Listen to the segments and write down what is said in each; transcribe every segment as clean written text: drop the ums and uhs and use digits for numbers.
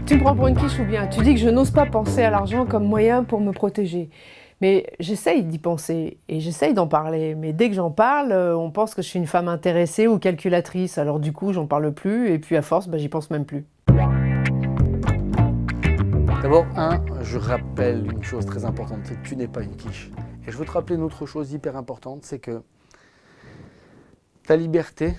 Tu me prends pour une quiche ou bien tu dis que je n'ose pas penser à l'argent comme moyen pour me protéger. Mais j'essaye d'y penser et j'essaye d'en parler. Mais dès que j'en parle, on pense que je suis une femme intéressée ou calculatrice. Alors du coup, j'en parle plus et puis à force, j'y pense même plus. D'abord, je rappelle une chose très importante, c'est que tu n'es pas une quiche. Et je veux te rappeler une autre chose hyper importante, c'est que ta liberté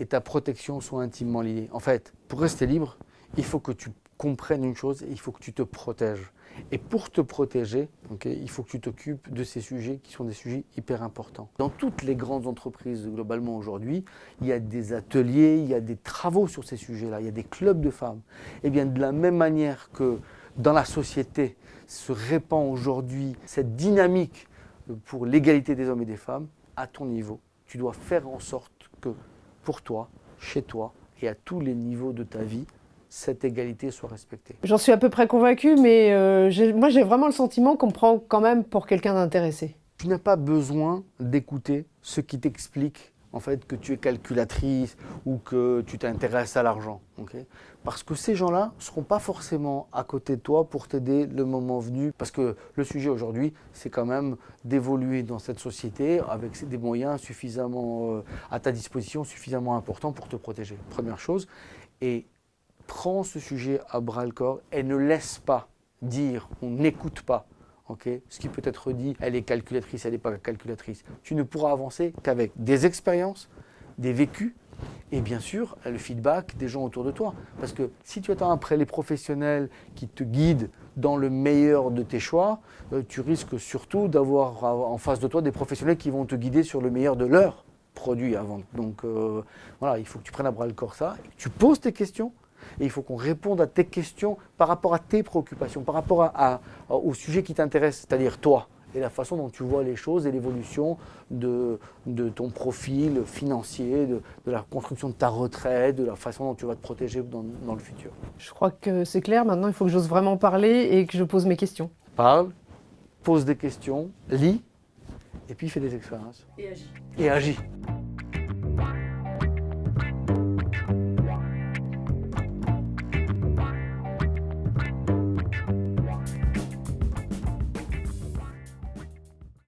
et ta protection sont intimement liées. En fait, pour rester libre, il faut que tu comprennes une chose, il faut que tu te protèges. Et pour te protéger, il faut que tu t'occupes de ces sujets qui sont des sujets hyper importants. Dans toutes les grandes entreprises globalement aujourd'hui, il y a des ateliers, il y a des travaux sur ces sujets-là, il y a des clubs de femmes. Et bien de la même manière que dans la société se répand aujourd'hui cette dynamique pour l'égalité des hommes et des femmes, à ton niveau, tu dois faire en sorte que pour toi, chez toi et à tous les niveaux de ta vie, cette égalité soit respectée. J'en suis à peu près convaincue, mais moi j'ai vraiment le sentiment qu'on me prend quand même pour quelqu'un d'intéressé. Tu n'as pas besoin d'écouter ce qui t'explique en fait que tu es calculatrice ou que tu t'intéresses à l'argent. Parce que ces gens-là ne seront pas forcément à côté de toi pour t'aider le moment venu. Parce que le sujet aujourd'hui, c'est quand même d'évoluer dans cette société avec des moyens suffisamment à ta disposition, suffisamment importants pour te protéger. Première chose. Et prends ce sujet à bras-le-corps et ne laisse pas dire, on n'écoute pas. Ce qui peut être dit, elle est calculatrice, elle n'est pas calculatrice. Tu ne pourras avancer qu'avec des expériences, des vécus et bien sûr le feedback des gens autour de toi. Parce que si tu attends après les professionnels qui te guident dans le meilleur de tes choix, tu risques surtout d'avoir en face de toi des professionnels qui vont te guider sur le meilleur de leurs produits à vendre. Donc voilà, il faut que tu prennes à bras-le-corps ça, que tu poses tes questions. Et il faut qu'on réponde à tes questions par rapport à tes préoccupations, par rapport au sujet qui t'intéresse, c'est-à-dire toi, et la façon dont tu vois les choses et l'évolution de ton profil financier, de la construction de ta retraite, de la façon dont tu vas te protéger dans le futur. Je crois que c'est clair, maintenant il faut que j'ose vraiment parler et que je pose mes questions. Parle, pose des questions, lis, et puis fais des expériences. Et agis. Et agis.